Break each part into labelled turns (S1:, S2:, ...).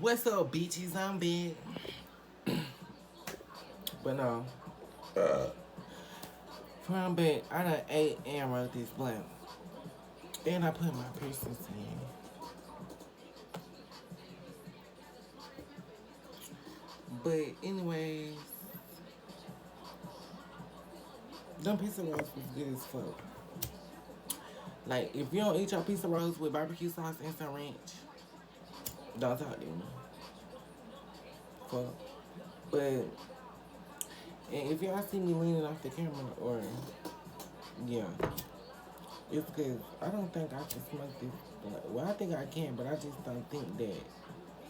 S1: What's up, bitches? I'm big. But no. From back, I done ate and wrote this blunt. And I put my piercings in. But anyways, them pizza rolls was good as fuck. Like, if you don't eat your pizza rolls with barbecue sauce and some ranch, don't talk to me. Fuck. But, and if y'all see me leaning off the camera, or, yeah, it's because I don't think I can smoke this blunt. Well, I think I can, but I just don't think that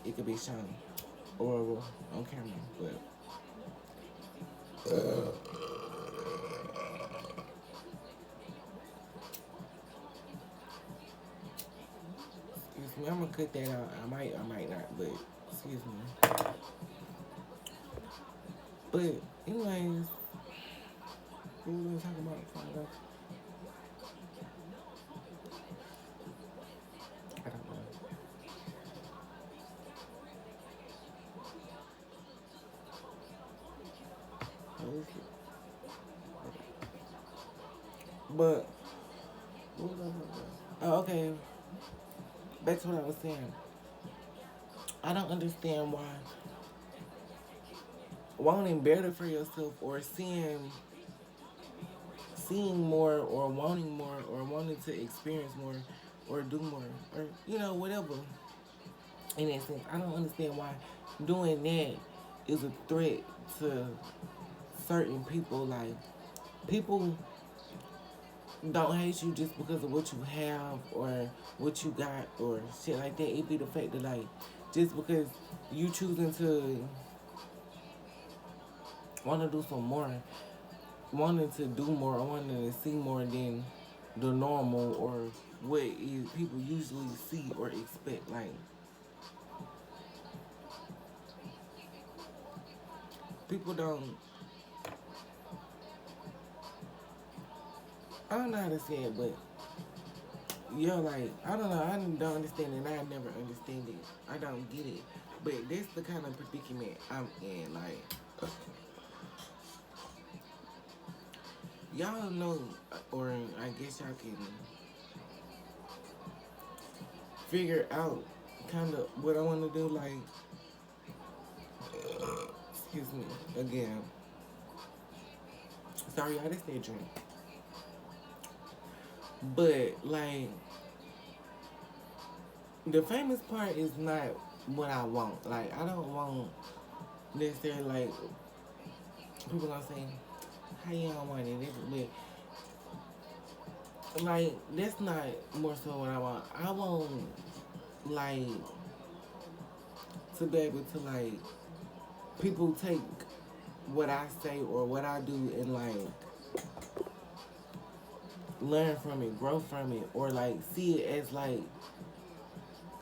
S1: it could be shown or on camera. But, excuse me, I'm gonna cut that out. I might not, but excuse me. But anyways, what we gonna talk about? Find out. I don't know. What is it? But what was I talking about? Oh, okay. Back to what I was saying. I don't understand why wanting better for yourself or seeing more or wanting to experience more or do more or whatever in that sense. I don't understand why doing that is a threat to certain people. Like, people don't hate you just because of what you have or what you got or shit like that. It be the fact that, like, just because you choosing to want to do some more, wanting to do more, or wanting to see more than the normal or what is people usually see or expect. Like, people don't. I don't know how to say it, but you're like, I don't know. I don't understand it. And I never understand it. I don't get it. But that's the kind of predicament I'm in. Like, y'all know, or I guess y'all can figure out kind of what I want to do. Like, excuse me, again. Sorry, I just said drink. But, like, the famous part is not what I want. Like, I don't want necessarily, like, people gonna say, how you don't want it? But, like, that's not more so what I want. I want, like, to be able to, like, people take what I say or what I do and, like, learn from it, grow from it, or, like, see it as, like,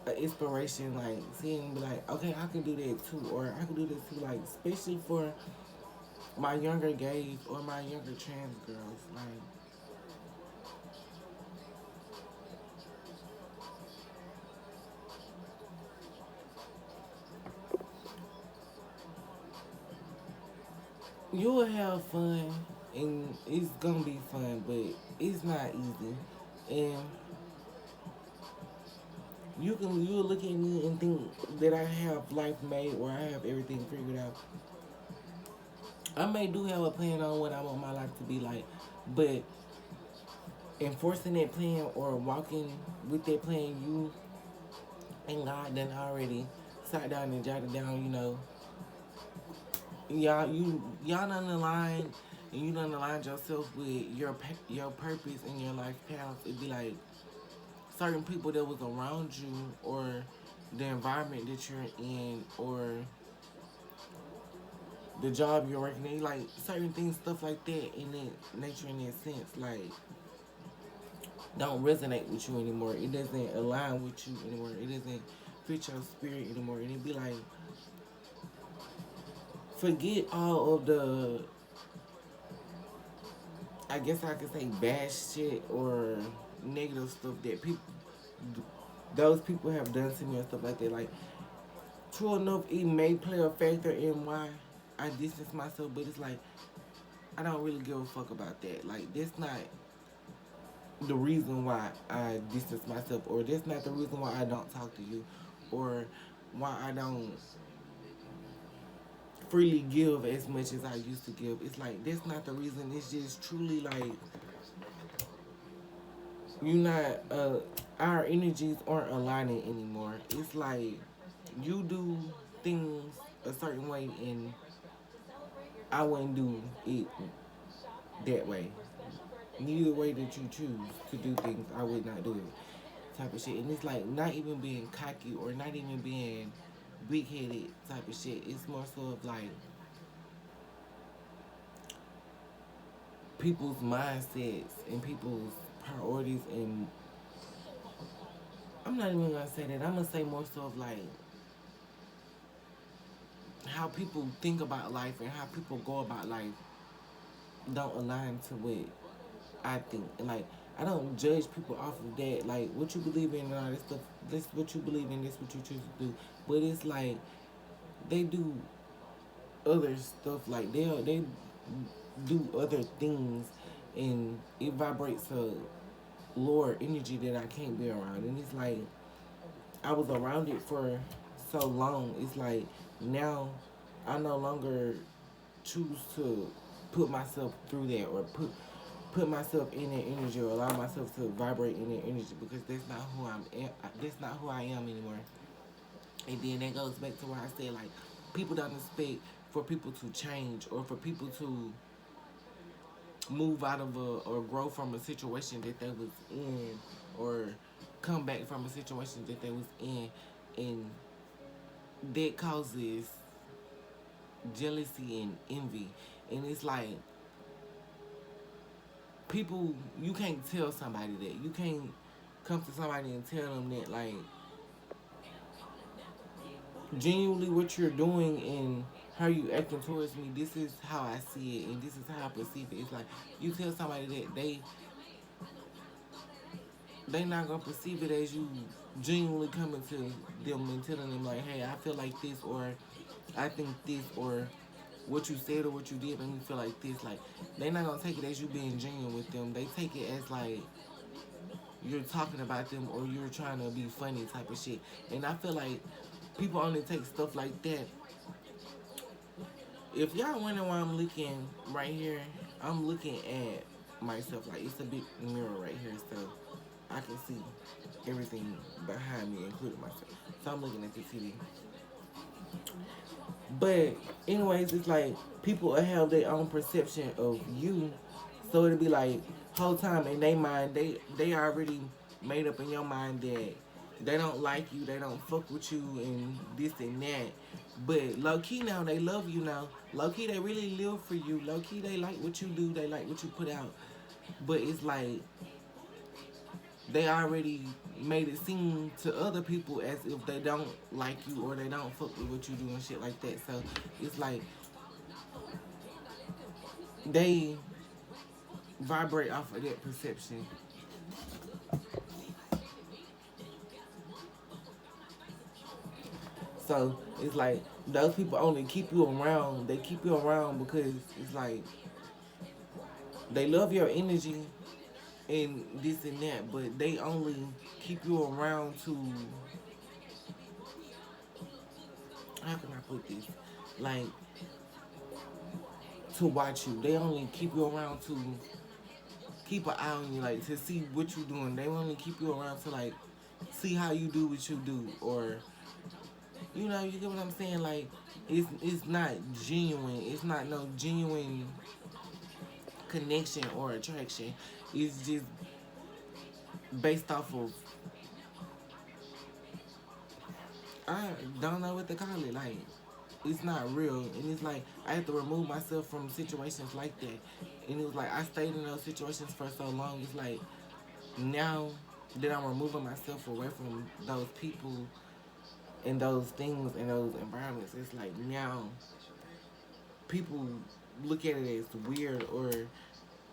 S1: an inspiration, like, seeing, be like, okay, I can do that too, or I can do this too, like, especially for my younger gays or my younger trans girls, like, you will have fun, and it's gonna be fun, but it's not easy, and you'll look at me and think that I have life made or I have everything figured out. I may do have a plan on what I want my life to be like, but enforcing that plan or walking with that plan, you and God done already sat down and jotted down, y'all done aligned and you done aligned yourself with your purpose and your life path. It'd be like certain people that was around you or the environment that you're in or the job you're working in, like certain things, stuff like that in that nature, in that sense, like don't resonate with you anymore. It doesn't align with you anymore. It doesn't fit your spirit anymore. And it'd be like, forget all of the, I guess I could say, bad shit or negative stuff that those people have done to me or stuff like that. Like, true enough, it may play a factor in why I distance myself, but it's like I don't really give a fuck about that. Like that's not the reason why I distance myself, or that's not the reason why I don't talk to you, or why I don't freely give as much as I used to give. It's like that's not the reason. It's just truly like you not our energies aren't aligning anymore. It's like you do things a certain way and I wouldn't do it that way. Neither way that you choose to do things, I would not do it. Type of shit. And it's like not even being cocky or not even being big headed type of shit. It's more so of like people's mindsets and people's priorities, and I'm not even gonna say that. I'm gonna say more so of like how people think about life and how people go about life don't align to what I think. And like I don't judge people off of that. Like what you believe in and all this stuff, this what you believe in, this what you choose to do. But it's like they do other stuff, like they do other things, and it vibrates a lower energy that I can't be around. And it's like I was around it for so long. It's like now I no longer choose to put myself through that, or put myself in that energy, or allow myself to vibrate in that energy, because that's not who that's not who I am anymore. And then that goes back to where I said like people don't expect for people to change, or for people to move out of or grow from a situation that they was in, or come back from a situation that they was in, and that causes jealousy and envy. And it's like people, you can't tell somebody that. You can't come to somebody and tell them that like genuinely what you're doing and how you acting towards me, this is how I see it and this is how I perceive it. It's like you tell somebody that they not gonna perceive it as you genuinely coming to them and telling them like, hey, I feel like this, or I think this, or what you said or what you did made me feel like this. Like they not gonna take it as you being genuine with them. They take it as like you're talking about them or you're trying to be funny type of shit. And I feel like people only take stuff like that. If y'all wondering why I'm looking right here, I'm looking at myself. Like it's a big mirror right here, so I can see everything behind me, including myself. So I'm looking at the TV. But anyways, it's like people have their own perception of you, so it'll be like whole time in their mind they already made up in your mind that they don't like you, they don't fuck with you, and this and that. But low key now they love you now. Low key they really live for you. Low key they like what you do. They like what you put out. But it's like they already made it seem to other people as if they don't like you or they don't fuck with what you do and shit like that. So it's like they vibrate off of that perception. So it's like those people only keep you around. They keep you around because it's like they love your energy and this and that, but they only keep you around to, how can I put this? Like to watch you. They only keep you around to keep an eye on you, like to see what you doing. They only keep you around to like see how you do what you do, or you get what I'm saying? Like it's not genuine. It's not no genuine connection or attraction. It's just based off of, I don't know what to call it. Like it's not real, and it's like I have to remove myself from situations like that. And it was like I stayed in those situations for so long. It's like now that I'm removing myself away from those people and those things and those environments, it's like now people look at it as weird or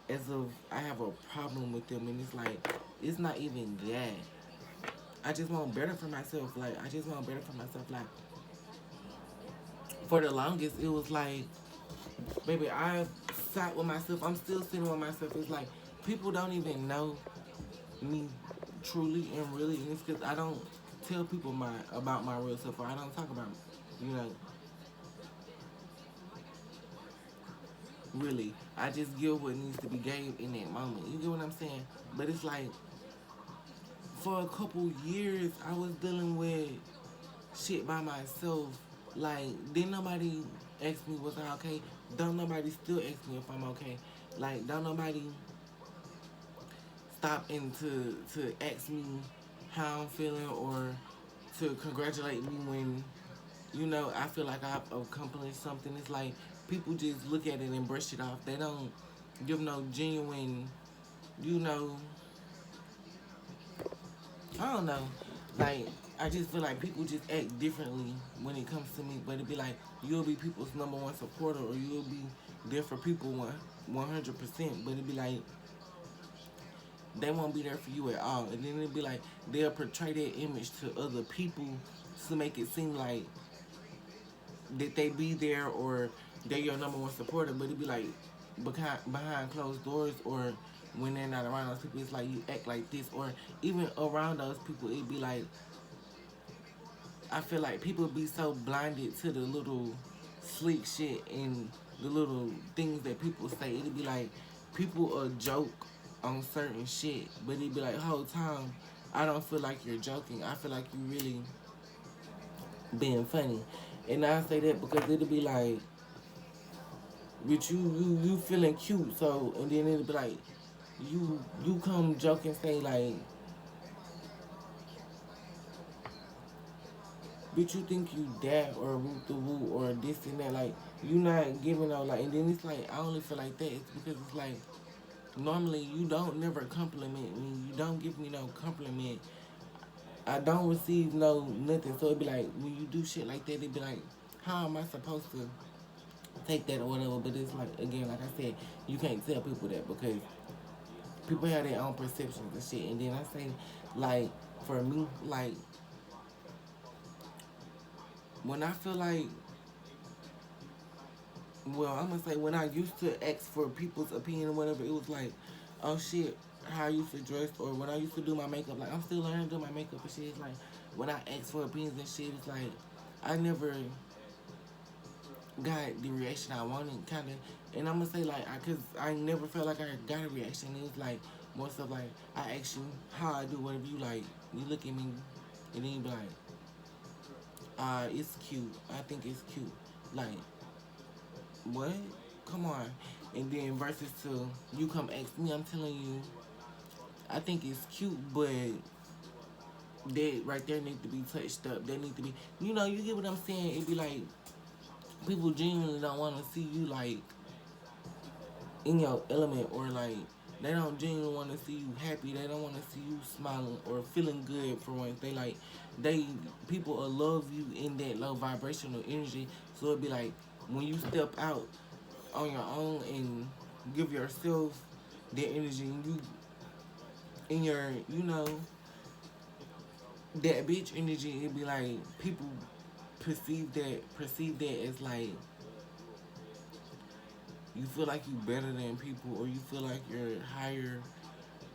S1: as if I have a problem with them, and it's like it's not even that. I just want better for myself. Like I just want better for myself. Like For the longest, it was like, baby, I sat with myself. I'm still sitting with myself. It's like people don't even know me truly and really, and it's because I don't tell people about my real self, or I don't talk about, you know, really. I just give what needs to be gave in that moment. You get what I'm saying? But it's like for a couple years, I was dealing with shit by myself. Like, didn't nobody ask me was I okay? Don't nobody still ask me if I'm okay. Like, don't nobody stop and to ask me how I'm feeling or to congratulate me when I feel like I've accomplished something. It's like people just look at it and brush it off. They don't give no genuine, you know, I don't know. Like, I just feel like people just act differently when it comes to me. But it'd be like, you'll be people's number one supporter or you'll be there for people 100%. But it'd be like, they won't be there for you at all. And then it'd be like, they'll portray that image to other people to make it seem like that they be there or they're your number one supporter. But it'd be like, behind closed doors or when they're not around those people, it's like you act like this. Or even around those people, it'd be like, I feel like people be so blinded to the little sleek shit and the little things that people say. It'd be like people will joke on certain shit, but it'd be like whole time I don't feel like you're joking. I feel like you really being funny. And I say that because it'll be like, with you feeling cute, so and then it'll be like you come joke and say like, bitch, you think you that or woo the woo or this and that, like you not giving no like, and then it's like I only feel like that. It's because it's like normally you don't never compliment me, you don't give me no compliment, I don't receive no nothing. So it'd be like when you do shit like that, it'd be like, how am I supposed to take that or whatever? But it's like again, like I said, you can't tell people that because people have their own perceptions and shit. And then I say, like for me, like when I feel like, well, I'm gonna say when I used to ask for people's opinion or whatever, it was like, oh shit, how I used to dress, or when I used to do my makeup. Like I'm still learning to do my makeup and shit. It's like when I ask for opinions and shit, it's like I never got the reaction I wanted, kind of. And I'm gonna say like, cause I never felt like I got a reaction. It was like more stuff like I ask you how I do whatever you like. You look at me, and then you be like, it's cute. I think it's cute. Like what? Come on. And then versus to you come ask me, I'm telling you, I think it's cute, but that right there need to be touched up. That need to be, you get what I'm saying? It'd be like people genuinely don't want to see you like in your element, or like they don't genuinely want to see you happy. They don't want to see you smiling or feeling good for once. They like they people will love you in that low vibrational energy. So it'd be like when you step out on your own and give yourself that energy, and you in your that bitch energy, it'd be like people perceive that as like you feel like you better than people, or you feel like you're higher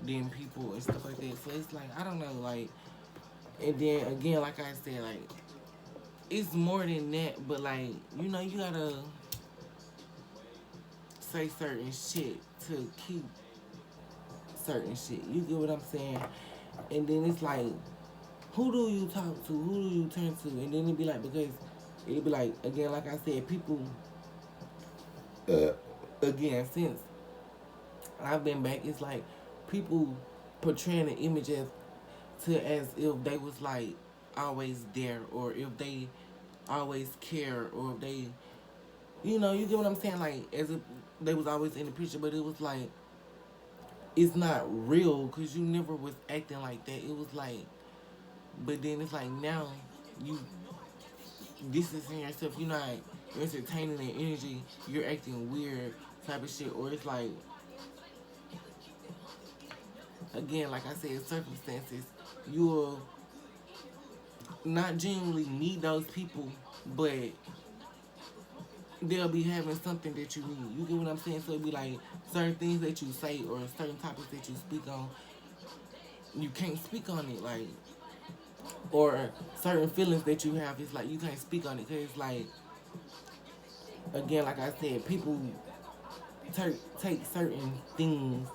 S1: than people and stuff like that. So it's like I don't know, like, and then again, like I said, like it's more than that, but like you gotta say certain shit to keep certain shit. You get what I'm saying? And then it's like, who do you talk to? Who do you turn to? And then it'd be like, because it'd be like, again, like I said, people, again, since I've been back, it's like people portraying the image as if they was like always there, or if they always care, or if they, you get what I'm saying? Like, as if they was always in the picture, but it was like, it's not real because you never was acting like that. It was like, but then it's like now you distancing yourself, you're not entertaining the energy, you're acting weird type of shit. Or it's like, again, like I said, circumstances, you will not genuinely need those people, but they'll be having something that you need. You get what I'm saying? So it'd be like certain things that you say or certain topics that you speak on, you can't speak on it, like, or certain feelings that you have, it's like you can't speak on it because it's like, again, like I said, people take certain things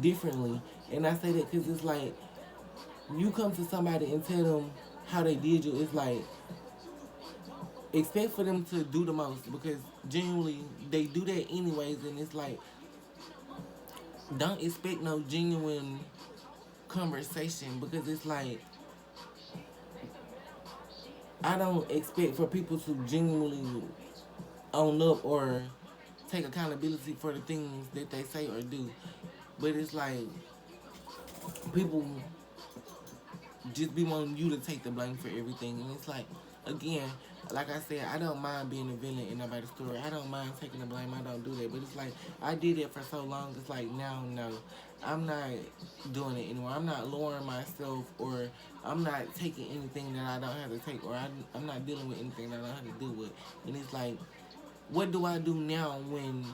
S1: differently, and I say that because it's like you come to somebody and tell them how they did you, it's like expect for them to do the most because genuinely they do that anyways, and it's like don't expect no genuine conversation because it's like I don't expect for people to genuinely own up or take accountability for the things that they say or do. But it's like people just be wanting you to take the blame for everything. And it's like, again, like I said, I don't mind being a villain in nobody's story. I don't mind taking the blame. I don't do that. But it's like, I did it for so long. It's like, now, no. I'm not doing it anymore. I'm not lowering myself or I'm not taking anything that I don't have to take or I'm not dealing with anything that I don't have to deal with. And it's like, what do I do now when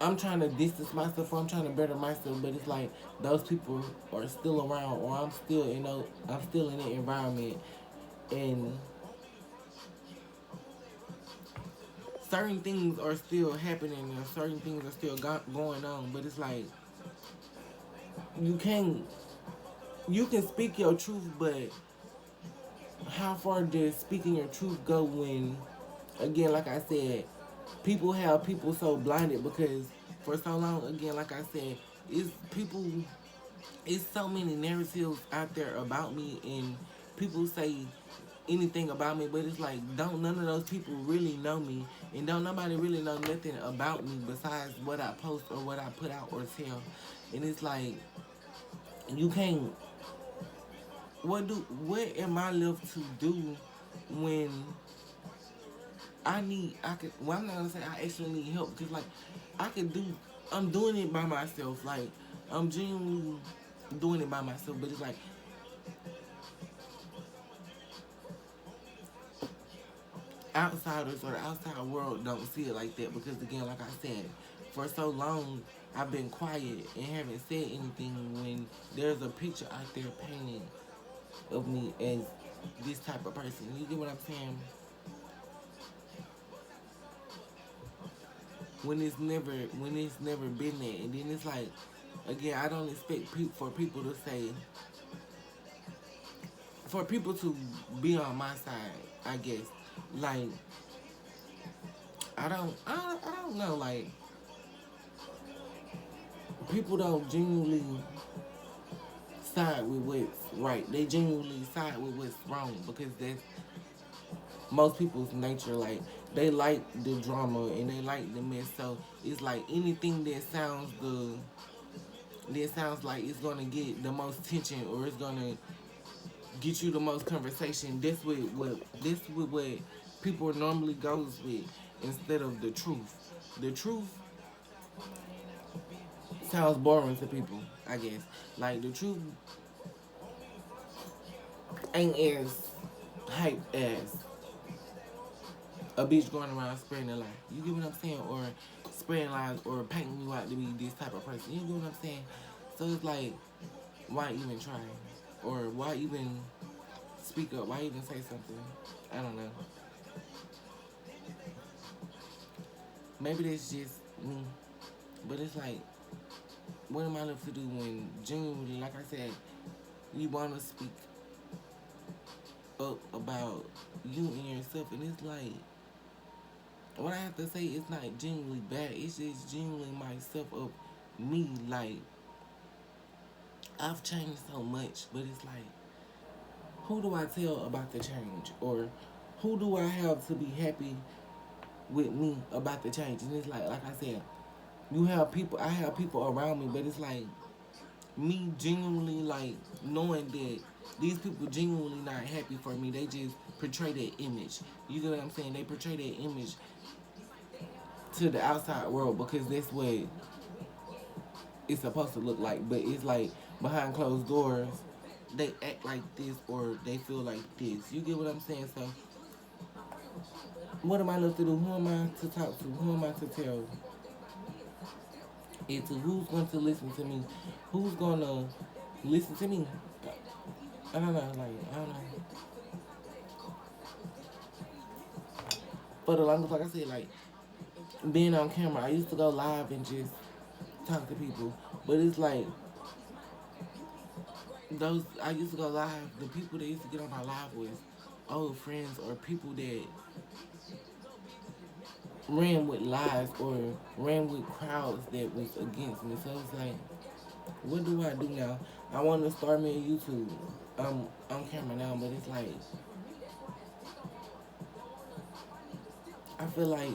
S1: I'm trying to distance myself or I'm trying to better myself, but it's like those people are still around or I'm still in the environment and certain things are still happening and certain things are still going on, but it's like you can you can speak your truth, but how far does speaking your truth go when, again, like I said, people have people so blinded because for so long, again, like I said, it's people, it's so many narratives out there about me, and people say anything about me, but it's like don't none of those people really know me, and don't nobody really know nothing about me besides what I post or what I put out or tell, and it's like you can't. What am I left to do when I could, well, I'm not gonna say I actually need help because, like, I could do, I'm doing it by myself. Like, I'm genuinely doing it by myself, but it's like outsiders or the outside world don't see it like that because, again, like I said, for so long I've been quiet and haven't said anything when there's a picture out there painted of me as this type of person. You get what I'm saying? When it's never been there, and then it's like, again, I don't expect for people to say, for people to be on my side, I guess. Like, I don't know, like, people don't genuinely side with what's right. They genuinely side with what's wrong because that's most people's nature. Like, they like the drama and they like the mess. So it's like anything that sounds like it's gonna get the most tension or it's gonna get you the most conversation. This with what people normally goes with instead of the truth. The truth sounds boring to people, I guess. Like the truth ain't as hype as a bitch going around spreading a lie. You get what I'm saying? Or spreading lies or painting you out to be this type of person. You get what I'm saying? So it's like, why even try? Or why even speak up? Why even say something? I don't know. Maybe that's just me. But it's like, what am I left to do when genuinely, like I said, you want to speak up about you and yourself, and it's like, what I have to say is not genuinely bad. It's just genuinely myself of me. Like, I've changed so much, but it's like, who do I tell about the change? Or who do I have to be happy with me about the change? And it's like I said, I have people around me, but it's like, me genuinely, like, knowing that these people genuinely not happy for me. They just portray that image. You get what I'm saying? They portray that image to the outside world because that's what it's supposed to look like. But it's like behind closed doors, they act like this or they feel like this. You get what I'm saying? So What am I left to do? Who am I to talk to? Who am I to tell it to? Who's going to listen to me? Who's going to listen to me? I don't know. I don't know. For the longest, like I said, being on camera, I used to go live and just talk to people. But it's like, I used to go live, the people that used to get on my live was old friends or people that ran with lies or ran with crowds that was against me. So it's like, what do I do now? I want to start me on YouTube. I'm on camera now, but it's like, I feel like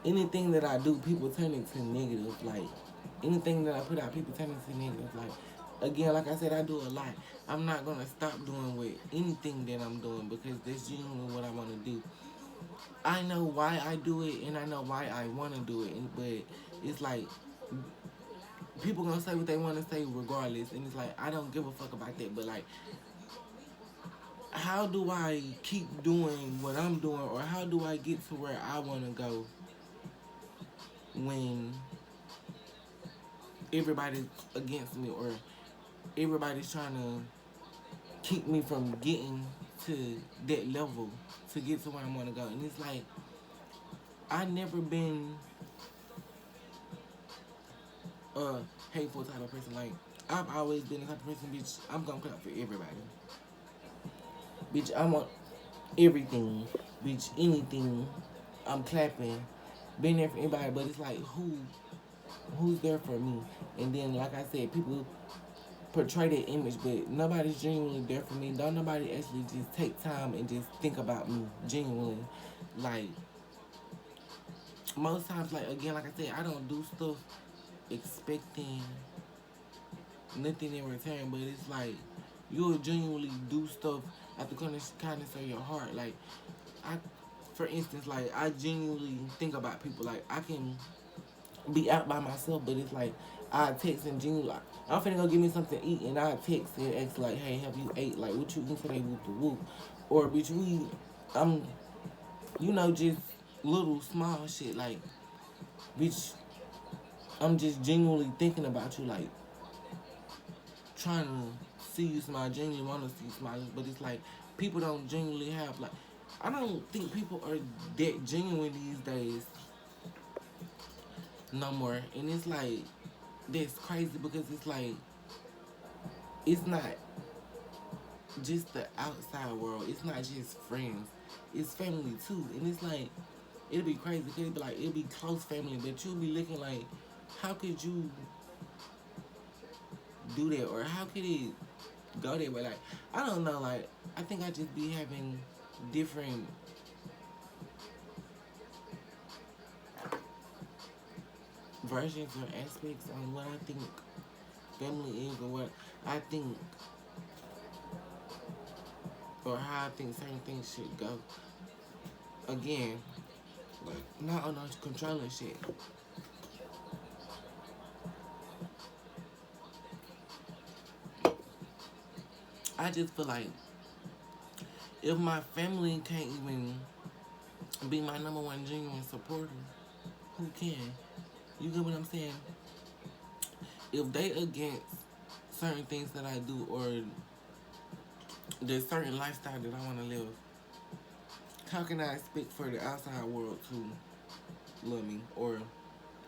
S1: anything that I do, people turn it to negative. Like, anything that I put out, people turn it to negative. Like, again, like I said, I do a lot. I'm not going to stop doing with anything that I'm doing because that's genuinely what I want to do. I know why I do it and I know why I want to do it, but it's like people gonna say what they want to say regardless, and it's like I don't give a fuck about that. But like, how do I keep doing what I'm doing, or how do I get to where I want to go when everybody's against me or everybody's trying to keep me from getting to that level to get to where I want to go? And it's like I never been a hateful type of person. Like, I've always been the type of person, bitch, I'm gonna clap for everybody. Bitch, I want everything. Bitch, anything, I'm clapping. Been there for anybody, but it's like, who's there for me? And then, like I said, people portray that image, but nobody's genuinely there for me. Don't nobody actually just take time and just think about me, genuinely. Like, most times, like, again, like I said, I don't do stuff expecting nothing in return, but it's like you'll genuinely do stuff out the kindness of your heart. Like, I, for instance, like I genuinely think about people. Like, I can be out by myself, but it's like I text and genuinely like I'm finna go get me something to eat, and I text and ask like, hey, have you ate? Like, what you eating today? Whoop the whoop, or bitch, I'm, just little small shit. Like, bitch, I'm just genuinely thinking about you. Like, trying to see you smile, genuinely want to see you smile, but it's like people don't genuinely have like I don't think people are that genuine these days no more, and it's like that's crazy because it's like it's not just the outside world, it's not just friends, it's family too, and it's like it'll be crazy because it'll be close family, but you'll be looking like how could you do that or how could it go that way? Like, I don't know. Like, I think I just be having different versions or aspects on what I think family is or what I think or how I think certain things should go. Again, like, not on no controlling shit. I just feel like if my family can't even be my number one genuine supporter, who can? You get what I'm saying? If they against certain things that I do or the certain lifestyle that I want to live, how can I expect for the outside world to love me or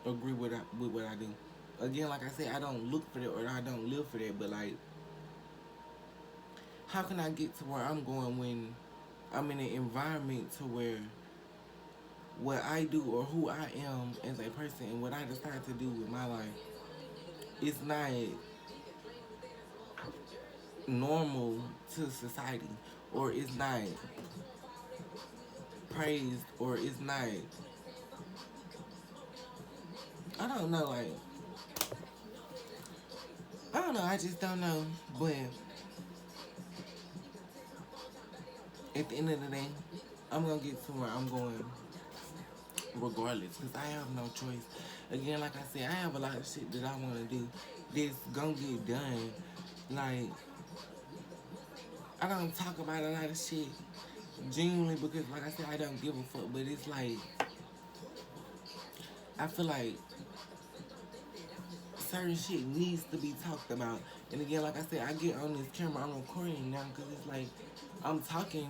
S1: agree with what I do? Again, like I said, I don't look for that or I don't live for that, but like, how can I get to where I'm going when I'm in an environment to where what I do or who I am as a person and what I decide to do with my life is not normal to society or it's not praised or it's not, I don't know, like, I don't know, I just don't know, but at the end of the day, I'm gonna get to where I'm going regardless because I have no choice. Again, like I said, I have a lot of shit that I want to do that's gonna get done. Like, I don't talk about a lot of shit Genuinely, because like I said, I don't give a fuck. But it's like I feel like certain shit needs to be talked about. And again, like I said, I get on this camera, I'm recording now because it's like I'm talking.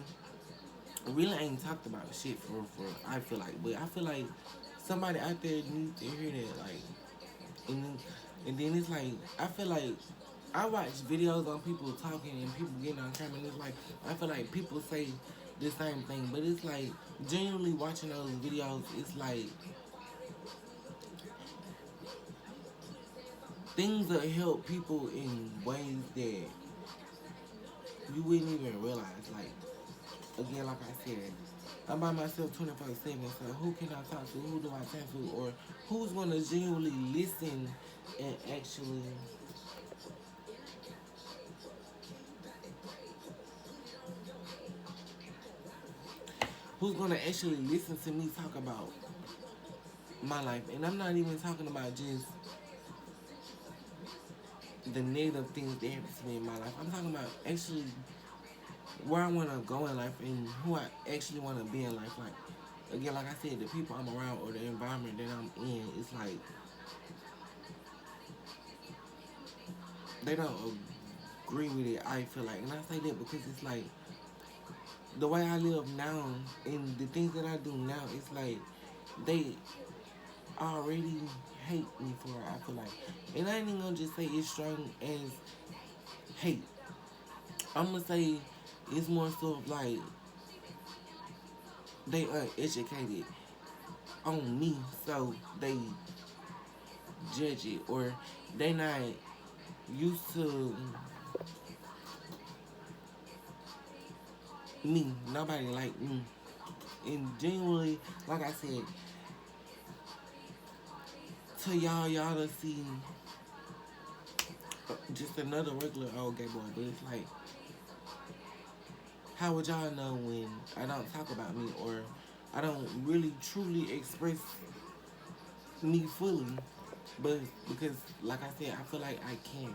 S1: Really ain't talked about shit for I feel like, but I feel like somebody out there needs to hear that. Like, and and then it's like I feel like I watch videos on people talking and people getting on camera, and it's like I feel like people say the same thing, but it's like genuinely watching those videos, it's like things that help people in ways that you wouldn't even realize. Like again, like I said, I'm by myself 24/7. So who can I talk to? Who do I talk to? Or who's gonna genuinely listen and actually who's gonna actually listen to me talk about my life? And I'm not even talking about just the negative things that happen to me in my life. I'm talking about actually where I want to go in life and who I actually want to be in life. Like again, like I said, the people I'm around or the environment that I'm in, it's like they don't agree with it. I feel like, and I say that because it's like the way I live now and the things that I do now, it's like they already hate me for it. I feel like, and I ain't even gonna just say it's strong as hate. I'm gonna say it's more so of like they uneducated on me, so they judge it, or they not used to me. Nobody like me, and genuinely, like I said, to y'all to see just another regular old gay boy, but it's like, how would y'all know when I don't talk about me or I don't really truly express me fully? But because, like I said, I feel like I can.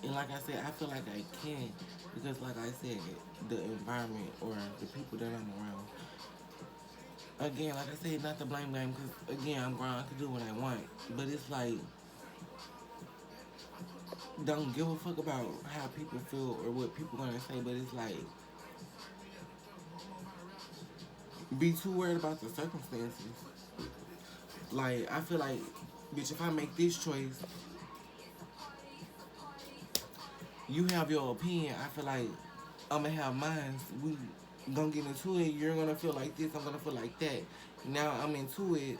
S1: And like I said, I feel like I can because, like I said, the environment or the people that I'm around. Again, like I said, not the blame game because, again, I'm grown, I can do what I want. But it's like, don't give a fuck about how people feel or what people gonna say, but it's like, be too worried about the circumstances. Like, I feel like, bitch, if I make this choice, you have your opinion. I feel like I'm gonna have mine. We gonna get into it. You're gonna feel like this. I'm gonna feel like that. Now I'm into it,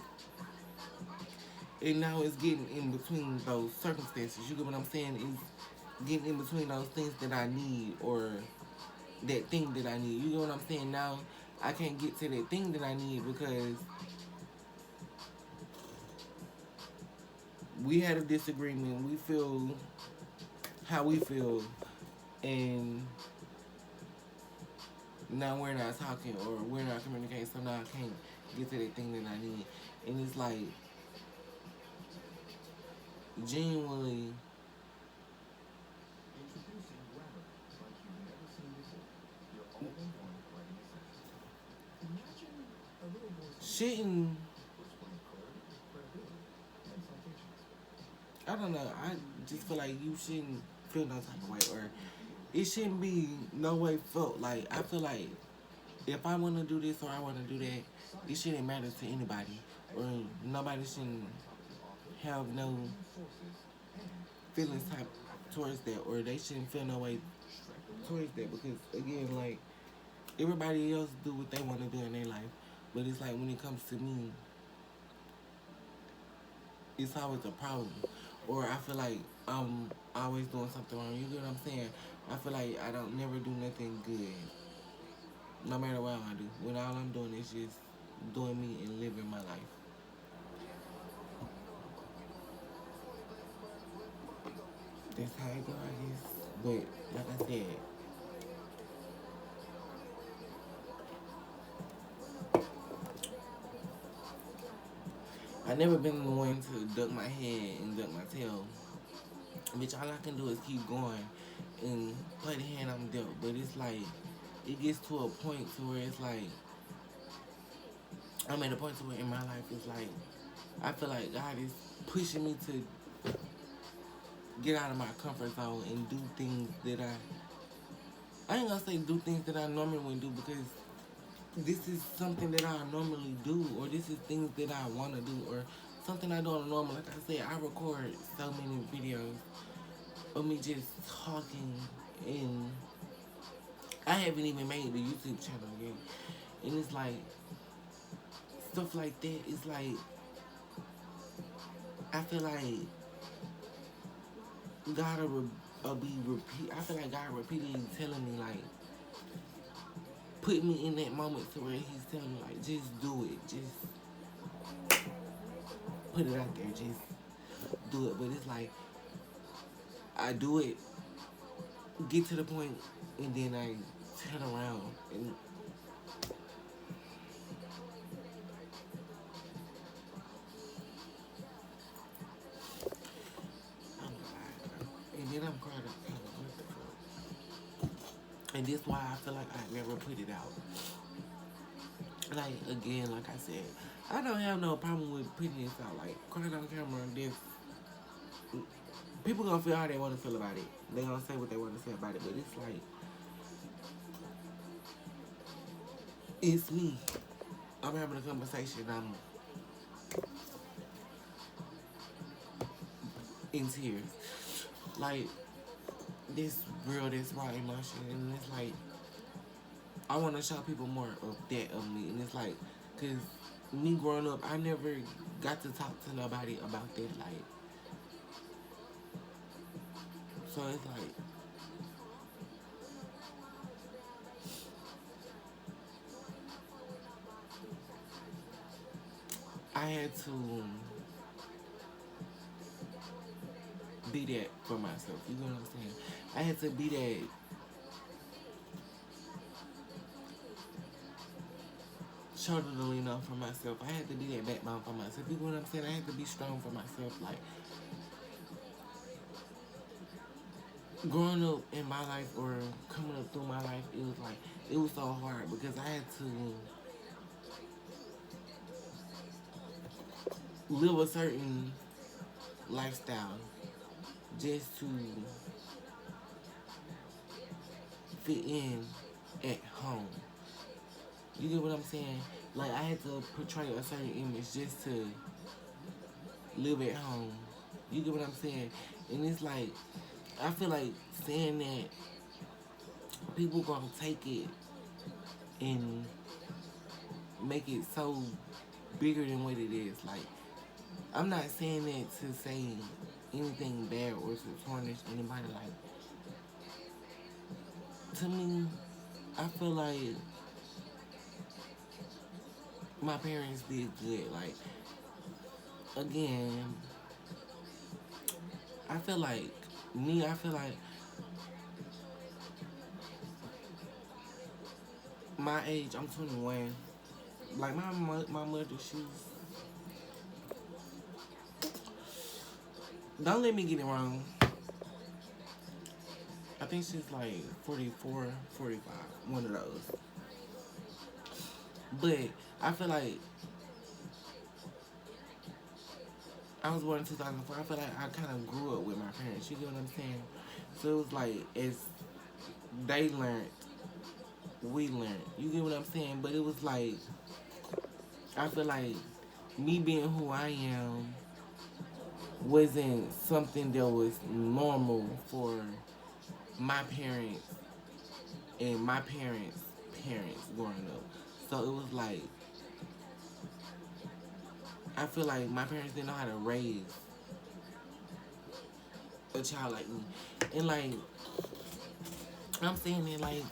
S1: and now it's getting in between those circumstances. You get what I'm saying? It's getting in between those things that I need or that thing that I need. You get what I'm saying? Now I can't get to that thing that I need because we had a disagreement. We feel how we feel, and now we're not talking or we're not communicating, so now I can't get to that thing that I need. And it's like, genuinely, shouldn't, I don't know, I just feel like you shouldn't feel no type of way, or it shouldn't be no way felt. Like, I feel like if I want to do this or I want to do that, it shouldn't matter to anybody, or nobody shouldn't have no feelings type towards that, or they shouldn't feel no way towards that, because again, like, everybody else do what they want to do in their life, but it's like when it comes to me, it's always a problem, or I feel like I'm always doing something wrong. You get what I'm saying? I feel like I don't never do nothing good, no matter what I do. When all I'm doing is just doing me and living my life. That's how it go, I guess. But like I said, I never been the one to duck my head and duck my tail. Bitch, all I can do is keep going and play the hand I'm dealt. But it's like it gets to a point to where it's like I'm at a point to where in my life it's like I feel like God is pushing me to get out of my comfort zone and do things that I ain't gonna say do things that I normally wouldn't do because this is something that I normally do, or this is things that I want to do, or something I do on a normal. Like I said, I record so many videos of me just talking, and I haven't even made the YouTube channel yet. And it's like stuff like that. It's like I feel like God will be repeat. I feel like God repeatedly telling me like, put me in that moment to where He's telling me like, just do it, just put it out there, just do it. But it's like I do it, get to the point, and then I turn around and I'm like, and then I'm crying. What the fuck? And that's why I feel like I never put it out. Like again, like I said, I don't have no problem with putting this out. Like crying on camera, this people gonna feel how they want to feel about it. They gonna say what they want to say about it, but it's like it's me. I'm having a conversation. I'm in tears. Like this real, this raw emotion, and it's like I want to show people more of that of me, and it's like, cause me growing up, I never got to talk to nobody about that. Like, so it's like I had to be that for myself. You know what I'm saying? I had to be that shoulder to lean on for myself. I had to be that backbone for myself. You know what I'm saying? I had to be strong for myself. Like growing up in my life or coming up through my life, it was like it was so hard because I had to live a certain lifestyle just to fit in at home. You get what I'm saying? Like I had to portray a certain image just to live at home. You get what I'm saying? And it's like I feel like saying that people gonna take it and make it so bigger than what it is. Like I'm not saying that to say anything bad or to tarnish anybody. Like to me, I feel like my parents did good. Like again, I feel like me. I feel like my age. I'm 21. Like my mother, she's. Don't let me get it wrong. I think she's like 44, 45. One of those. But I feel like I was born in 2004. I feel like I kind of grew up with my parents. You get what I'm saying? So it was like as they learned, we learned. You get what I'm saying? But it was like I feel like me being who I am wasn't something that was normal for my parents and my parents' parents growing up. So it was like I feel like my parents didn't know how to raise a child like me. And like I'm saying it like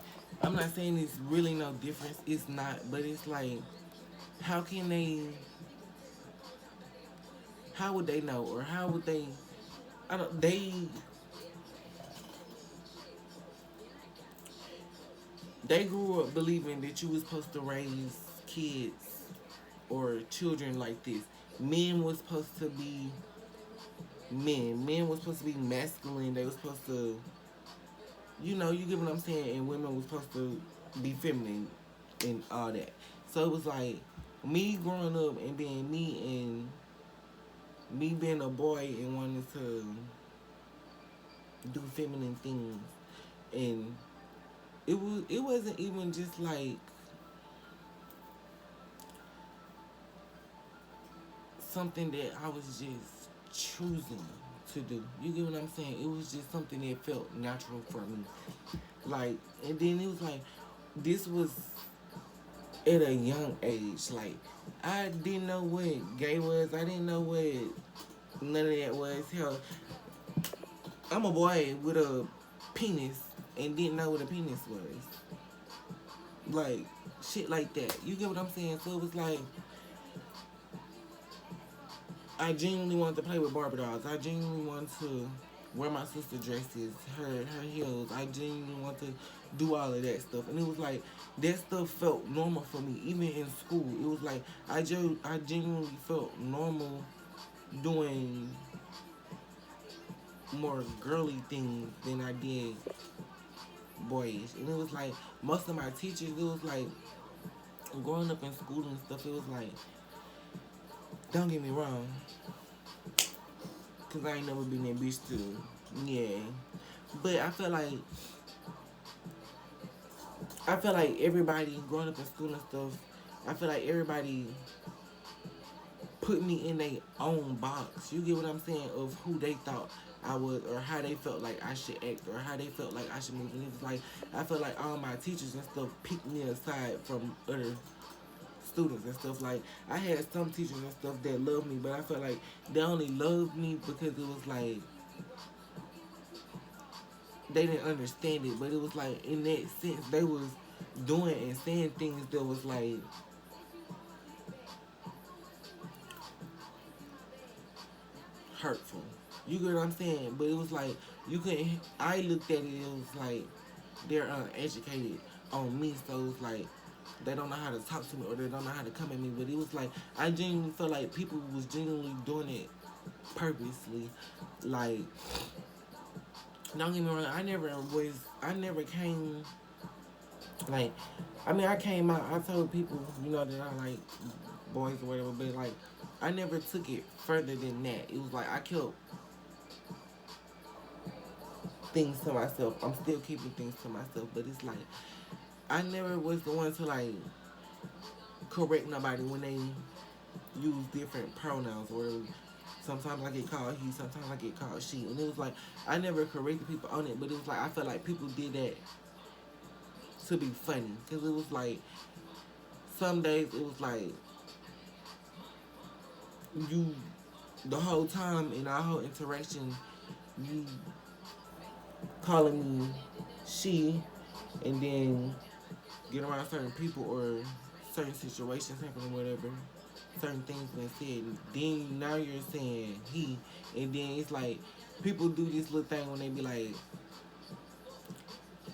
S1: I'm not saying it's really no difference. It's not, but it's like how can they how would they know or how would they I don't they grew up believing that you was supposed to raise kids or children like this. Men was supposed to be men. Men was supposed to be masculine. They was supposed to You get what I'm saying, and women was supposed to be feminine and all that. So it was like me growing up and being me and me being a boy and wanting to do feminine things, and it wasn't even just like something that I was just choosing to do. You get what I'm saying? It was just something that felt natural for me. Like, and then it was like, this was at a young age. Like, I didn't know what gay was. I didn't know what none of that was. Hell, I'm a boy with a penis and didn't know what a penis was. Like, shit like that. You get what I'm saying? So it was like, I genuinely wanted to play with Barbie dolls. I genuinely wanted to wear my sister dresses, her heels. I genuinely wanted to do all of that stuff, and it was like that stuff felt normal for me. Even in school, it was like I genuinely felt normal doing more girly things than I did boyish. And it was like most of my teachers, it was like growing up in school and stuff. It was like, don't get me wrong, cause I ain't never been that bitch too. Yeah, but I feel like everybody growing up in school and stuff. I feel like everybody put me in their own box. You get what I'm saying? Of who they thought I was, or how they felt like I should act, or how they felt like I should move. And it's like I feel like all my teachers and stuff picked me aside from other students and stuff. Like I had some teachers and stuff that loved me, but I felt like they only loved me because it was like they didn't understand it. But it was like in that sense they was doing and saying things that was like hurtful. You get what I'm saying? But it was like you couldn't. I looked at it. It was like they're uneducated on me, so it's like they don't know how to talk to me or they don't know how to come at me. But it was like I genuinely felt like people was genuinely doing it purposely. Like don't get me wrong, I never came like. I mean, I came out. I told people, that I like boys or whatever, but like I never took it further than that. It was like I kept things to myself. I'm still keeping things to myself, but it's like I never was the one to like correct nobody when they use different pronouns or whatever. Sometimes I get called he, sometimes I get called she, and it was like I never corrected people on it, but it was like I felt like people did that to be funny because it was like some days it was like you the whole time in our whole interaction you calling me she, and then get around certain people or certain situations happening, whatever, certain things been said. Then now you're saying he, and then it's like people do this little thing when they be like,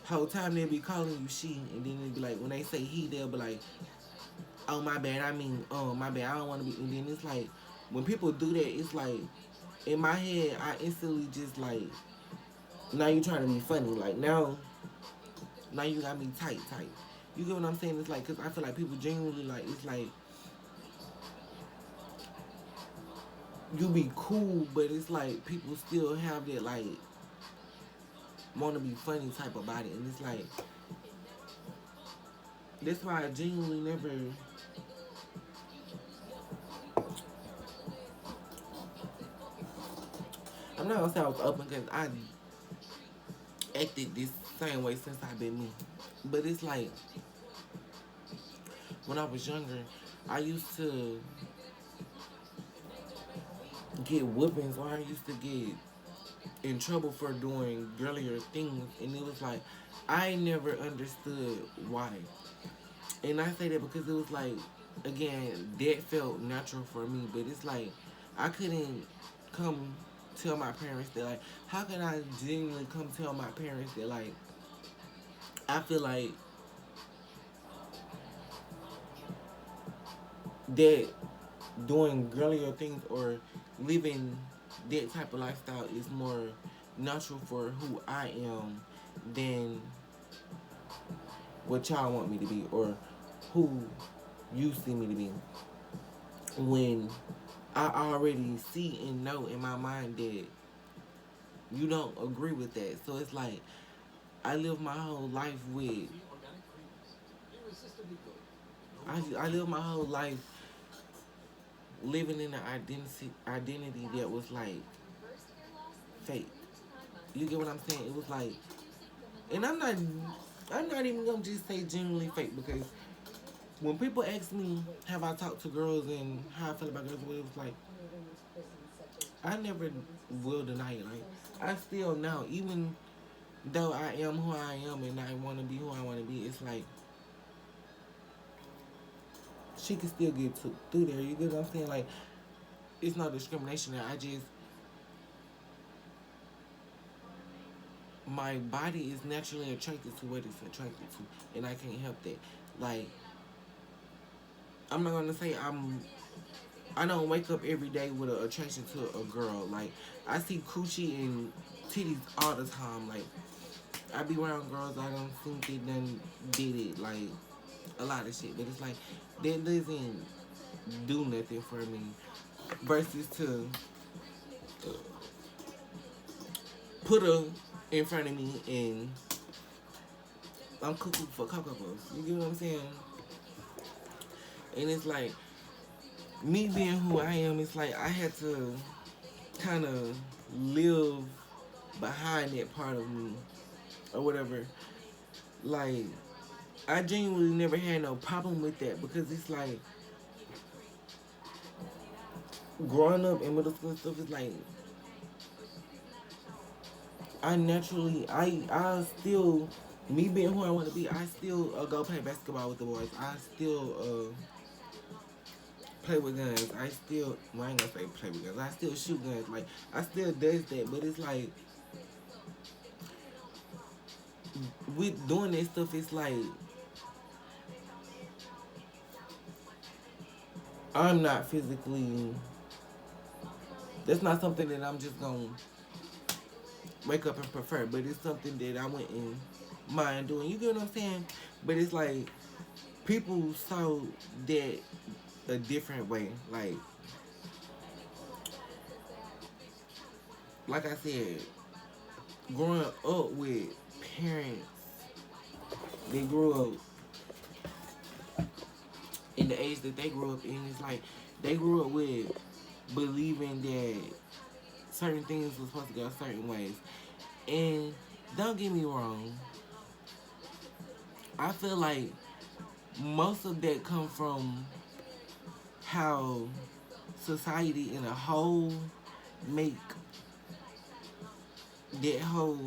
S1: whole time they'll be calling you she, and then they be like, when they say he, they'll be like, oh my bad, I mean, my bad, I don't want to be. And then it's like when people do that, it's like in my head, I instantly just like, now you trying to be funny, like now you got me tight, tight. You get what I'm saying? It's like, cause I feel like people genuinely like, it's like you be cool, but it's like people still have that like want to be funny type of body, and it's like that's why I genuinely never. I'm not gonna say I was open because I acted this same way since I've been me, but it's like when I was younger, I used to get whoopings, or I used to get in trouble for doing girlier things, and it was like I never understood why. And I say that because it was like, again, that felt natural for me, but it's like I couldn't come tell my parents that like, how can I genuinely come tell my parents that like I feel like that doing girlier things or living that type of lifestyle is more natural for who I am than what y'all want me to be or who you see me to be. When I already see and know in my mind that you don't agree with that. So it's like I live my whole life with I live my whole life living in an identity that was like fake. You get what I'm saying? It was like, and I'm not even gonna just say genuinely fake because when people ask me, have I talked to girls and how I feel about girls, it was like I never will deny it. Like I still now, even though I am who I am and I want to be who I want to be, it's like she can still get through there. You get what I'm saying? Like it's no discrimination. There. I just my body is naturally attracted to what it's attracted to, and I can't help that. Like I'm not gonna say I don't wake up every day with an attraction to a girl. Like I see coochie and titties all the time. Like I be around girls I don't think they done did it. Like a lot of shit, but it's like that doesn't do nothing for me. Versus to put her in front of me and I'm cuckoo for cocoa puffs. You get what I'm saying? And it's like me being who I am. It's like I had to kind of live behind that part of me or whatever. Like I genuinely never had no problem with that because it's like growing up in middle school and stuff is like I still me being who I want to be. I still go play basketball with the boys. I still play with guns. I still well, I ain't gonna say play with guns. I still shoot guns. Like I still does that, but it's like with doing that stuff, it's like I'm not physically. That's not something that I'm just gonna wake up and prefer, but it's something that I wouldn't mind doing. You get what I'm saying? But it's like people saw that a different way. Like I said, growing up with parents, they grew up in the age that they grew up in. It's like they grew up with believing that certain things were supposed to go certain ways. And don't get me wrong, I feel like most of that come from how society in a whole make that whole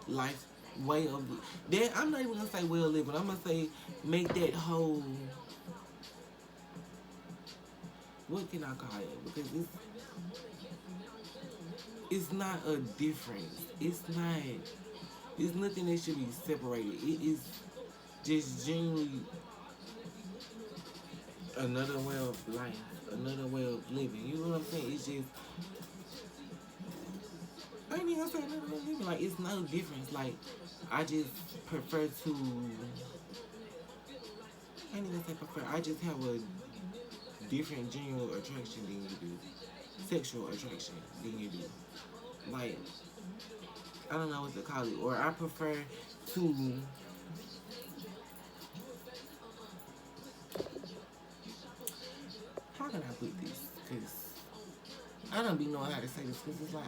S1: life way of that. I'm not even gonna say way of living. I'm gonna say make that whole, what can I call it? Because it's not a difference. It's nothing that should be separated. It is just genuinely another way of life, another way of living. You know what I'm saying? It's just I ain't even gonna say another way of living. Like it's no difference. Like I just prefer to. I ain't even gonna say prefer. I just have a different general attraction than you do, sexual attraction than you do. Like I don't know what to call it, or I prefer to. How can I put this? Because I don't be knowing how to say this. Because it's like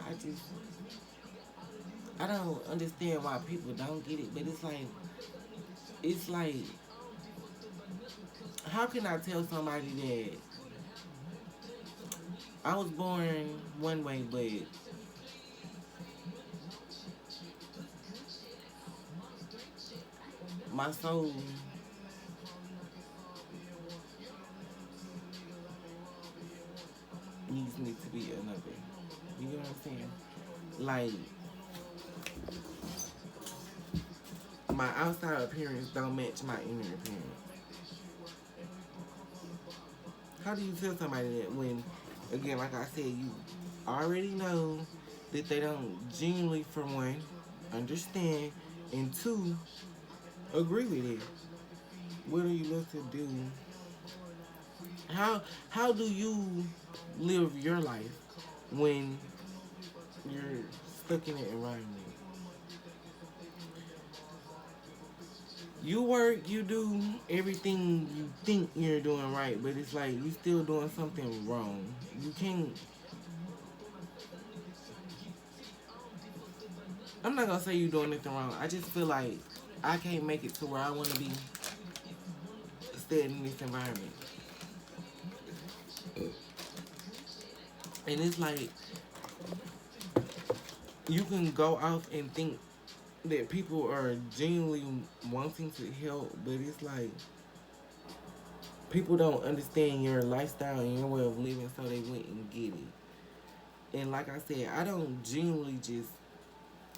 S1: I don't understand why people don't get it. But it's like how can I tell somebody that I was born one way, but my soul needs me to be another. You know what I'm saying? Like my outside appearance don't match my inner appearance. How do you tell somebody that when, again, like I said, you already know that they don't genuinely, for one, understand, and two, agree with it. What are you left to do? How do you live your life when you're stuck in an environment? You work, you do everything you think you're doing right, but it's like you still doing something wrong. You can't. I'm not gonna say you doing anything wrong. I just feel like I can't make it to where I want to be staying in this environment. And it's like you can go off and think that people are genuinely wanting to help, but it's like people don't understand your lifestyle and your way of living, so they went and get it. And like I said, I don't genuinely just.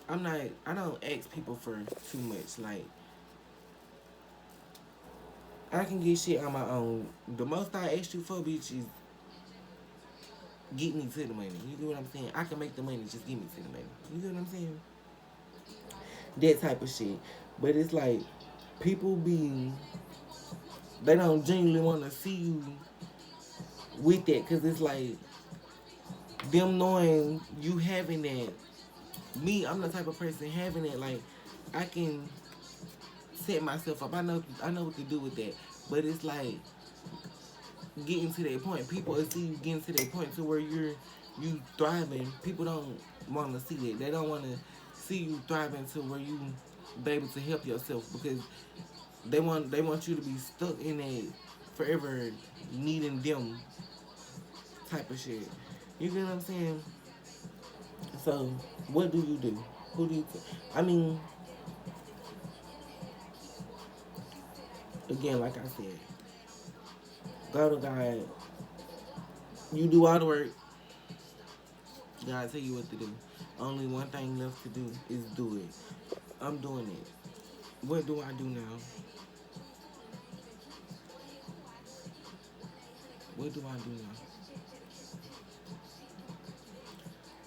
S1: I'm not. I don't ask people for too much. Like I can get shit on my own. The most I ask you for, bitch, is get me to the money. You get what I'm saying? I can make the money, just get me to the money. You get what I'm saying? That type of shit. But it's like people be they don't genuinely want to see you with that because it's like them knowing you having that. Me, I'm the type of person having it. Like I can set myself up. I know what to do with that. But it's like getting to that point. People will see you getting to that point to where you thriving. People don't want to see that. They don't want to see you thriving to where you be able to help yourself because they want you to be stuck in a forever needing them type of shit. You get what I'm saying? So what do you do? Who do you? I mean, again, like I said, go to God. You do all the work. God tell you what to do. Only one thing left to do is do it. I'm doing it. What do I do now? What do I do now?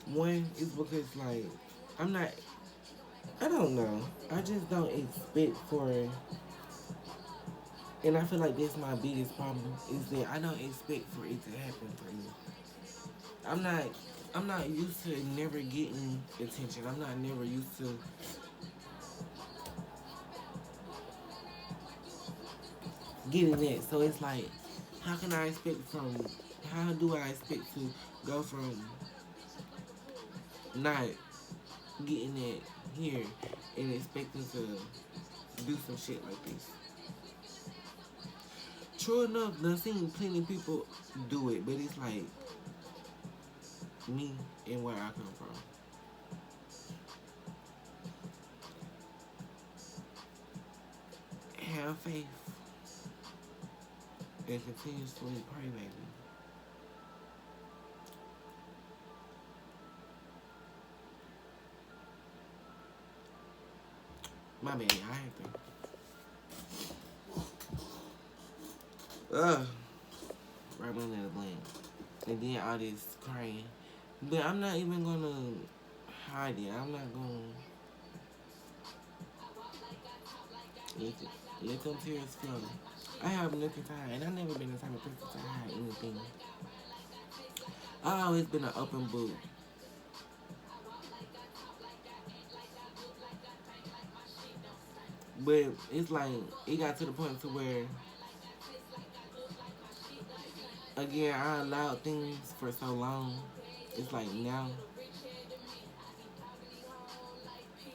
S1: One is because like I'm not. I don't know. I just don't expect for. And I feel like that's my biggest problem is that I don't expect for it to happen for me. I'm not. I'm not used to never getting attention. I'm not never used to getting that. So it's like, how can I expect from? How do I expect to go from not getting it here and expecting to do some shit like this? True enough, I've seen plenty of people do it, but it's like me and where I come from. Have faith and continuously pray, baby. My bad, I had to. Right under the blame. And then all this crying. But I'm not even gonna hide it. I'm not gonna let them tears flow. I have nothing to hide, and I've never been the type of person to hide anything. I always been an open book. But it's like it got to the point to where again I allowed things for so long. It's like now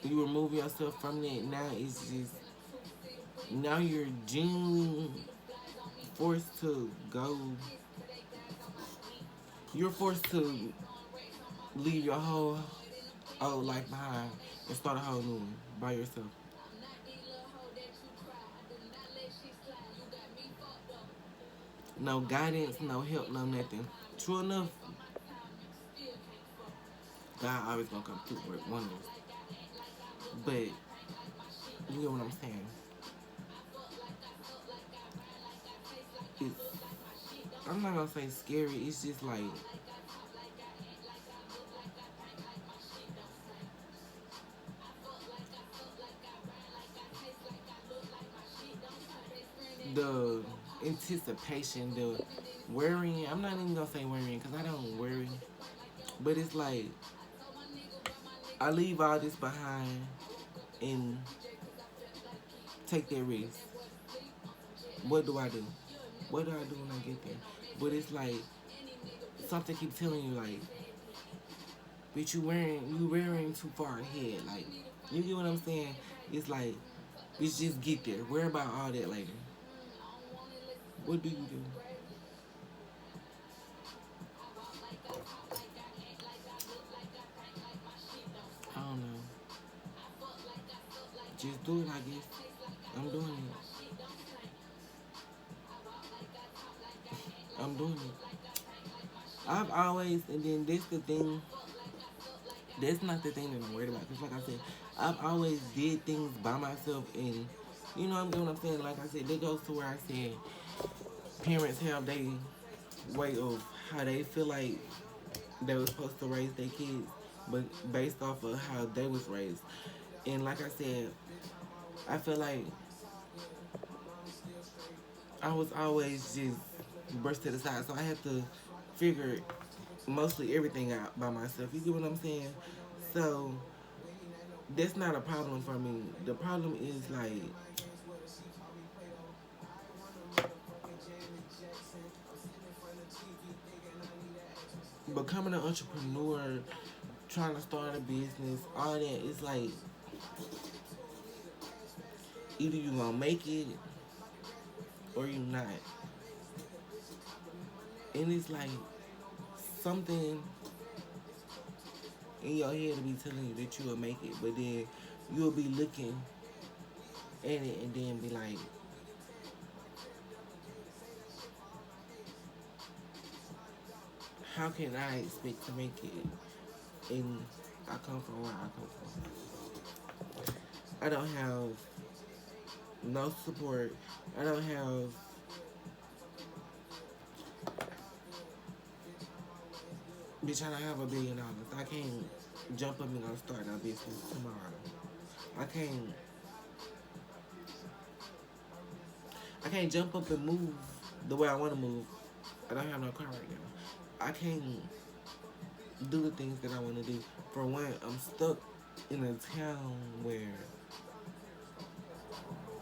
S1: you remove yourself from that. Now it's just now you're genuinely forced to go. You're forced to leave your whole old life behind and start a whole new one by yourself. No guidance, no help, no nothing. True enough, God always gonna come through for one of us. But you get what I'm saying? It's, I'm not gonna say scary. It's just like the anticipation, the worrying. I'm not even gonna say worrying because I don't worry, but it's like I leave all this behind and take that risk. What do I do? What do I do when I get there? But it's like something keeps telling you like, bitch, you wearing too far ahead. Like, you get what I'm saying? It's like, bitch, just get there. Worry about all that later. What do you do? I don't know. Just do it, I guess. I'm doing it. I'm doing it. I've always, and then this the thing. That's not the thing that I'm worried about. Cause like I said, I've always did things by myself, and you know what I'm saying. Like I said, that goes to where I said parents have their way of how they feel like they were supposed to raise their kids, but based off of how they was raised. And like I said, I feel like I was always just brushed to the side, so I had to figure mostly everything out by myself. You get what I'm saying? So that's not a problem for me. The problem is like becoming an entrepreneur, trying to start a business, all that. It's like either you gonna make it or you not. And it's like something in your head to be telling you that you will make it, but then you'll be looking at it and then be like, how can I expect to make it? And I come from where I come from. I don't have no support. I don't have, bitch, I don't have $1 billion. I can't jump up and go start a business tomorrow. I can't, I can't jump up and move the way I want to move. I don't have no car right now. I can't do the things that I want to do. For one, I'm stuck in a town where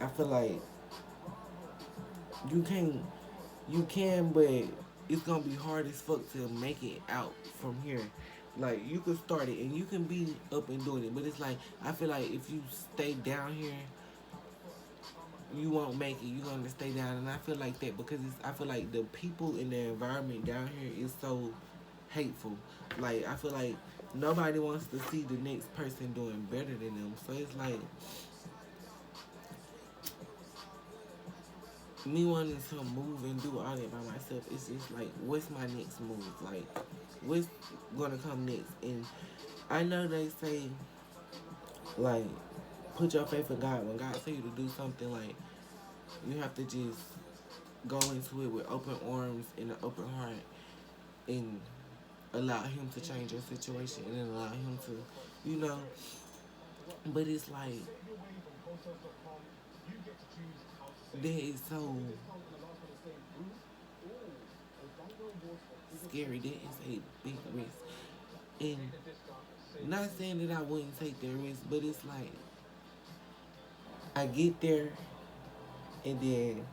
S1: I feel like you can't, you can, but it's gonna be hard as fuck to make it out from here. Like you could start it and you can be up and doing it, but it's like I feel like if you stay down here, you won't make it. You're gonna stay down, and I feel like that because I feel like the people in the environment down here is so hateful. Like I feel like nobody wants to see the next person doing better than them. So it's like me wanting to move and do all that by myself. It's just like, what's my next move? Like, what's gonna come next? And I know they say like, put your faith in God. When God say you to do something, like you have to just go into it with open arms and an open heart and allow him to change your situation and then allow him to, you know. But it's like that is so scary. That is a big risk. And not saying that I wouldn't take that risk, but it's like I get there and then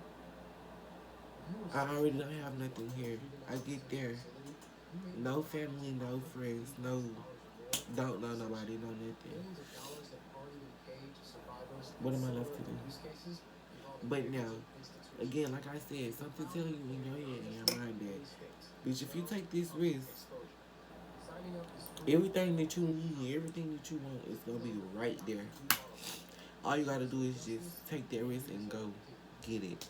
S1: I already don't have nothing here. I get there, no family, no friends, no, don't know nobody, no nothing. What am I left to do? But now, again, like I said, something telling you in your head and your mind that, bitch, if you take this risk, everything that you need, everything that you want is gonna be right there. All you gotta do is just take that risk and go get it.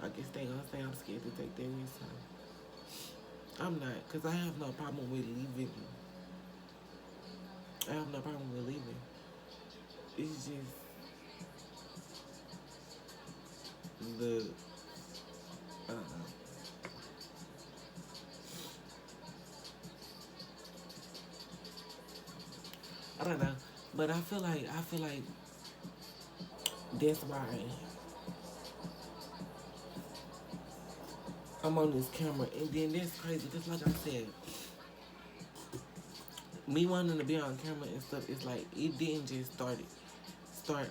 S1: I guess they gonna say I'm scared to take that risk. I'm not, cause I have no problem with leaving. I have no problem with leaving. It's just the I don't know. I don't know. But I feel like that's why I'm on this camera. And then that's crazy. Just like I said, me wanting to be on camera and stuff, it's like it didn't just start.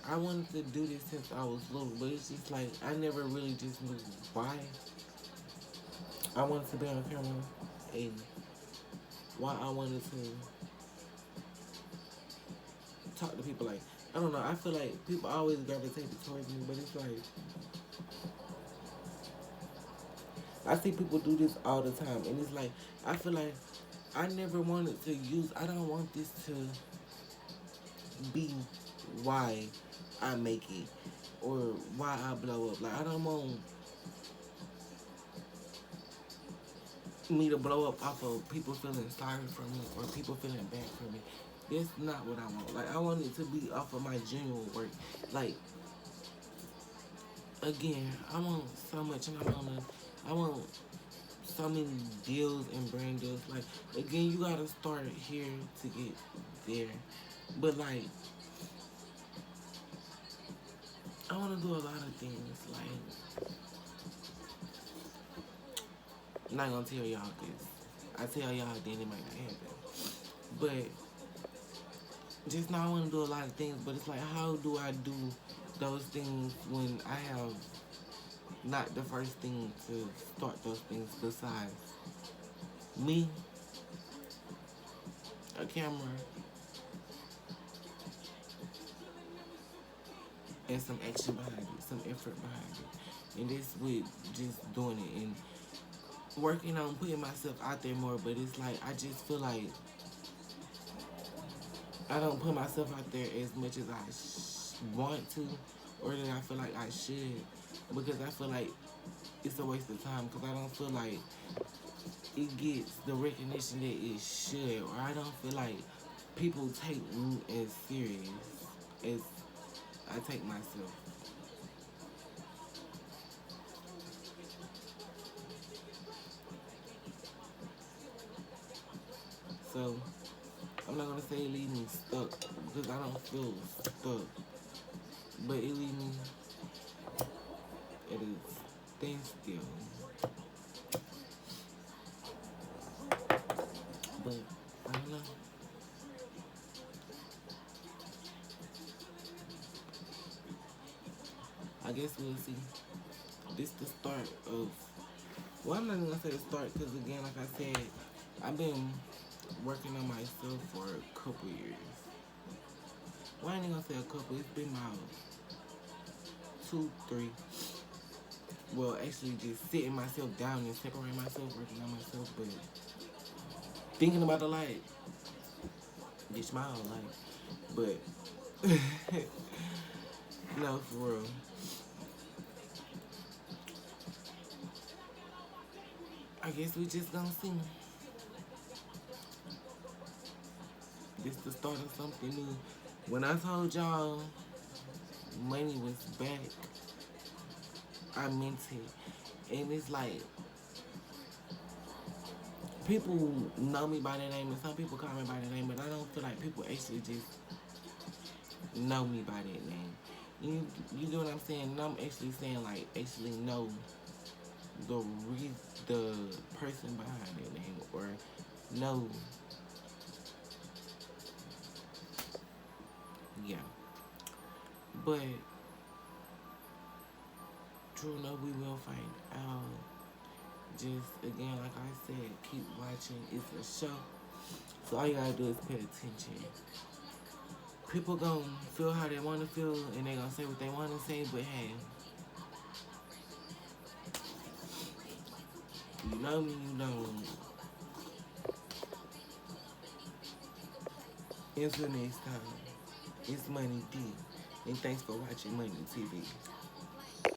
S1: I wanted to do this since I was little, but it's just like I never really just knew why I wanted to be on camera and why I wanted to talk to people. Like, I don't know. I feel like people always gravitate towards me, but it's like I see people do this all the time, and it's like I feel like I never wanted to use. I don't want this to be why I make it or why I blow up. Like, I don't want me to blow up off of people feeling sorry for me or people feeling bad for me. That's not what I want. Like, I want it to be off of my genuine work. Like, again, I want so much, and I want so many deals and brand deals. Like, again, you gotta start here to get there. But like, I want to do a lot of things. Like, I'm not gonna tell y'all this. I tell y'all, then it might not happen. But just now, I want to do a lot of things. But it's like, how do I do those things when I have not the first thing to start those things besides me, a camera, and some action behind it, some effort behind it. And this with just doing it and working on putting myself out there more. But it's like, I just feel like I don't put myself out there as much as I want to, or that I feel like I should, because I feel like it's a waste of time, because I don't feel like it gets the recognition that it should, or I don't feel like people take me as serious as I take myself. So I'm not gonna say it leaves me stuck, because I don't feel stuck, but it leaves me at a standstill. But I don't know. I guess we'll see. This the start of. Well, I'm not gonna say the start, because again, like I said, I've been working on myself for a couple years. Well, I ain't gonna say a couple. It's been about 2, 3. Well, actually, just sitting myself down and separating myself, working on myself, but thinking about the light. Bitch, my whole life. But no, for real. I guess we just gonna see. This the start of something new. When I told y'all money was back, I meant it. And it's like, people know me by that name, and some people call me by that name, but I don't feel like people actually just know me by that name. You get what I'm saying? And I'm actually saying, like, actually know the the person behind that name, or know, yeah. But true enough, we will find out. Just again, like I said, keep watching. It's a show, so all you gotta do is pay attention. People gonna feel how they wanna feel, and they gonna say what they wanna say. But hey, you know me, you know me. Until next time, it's Money D, and thanks for watching Money TV.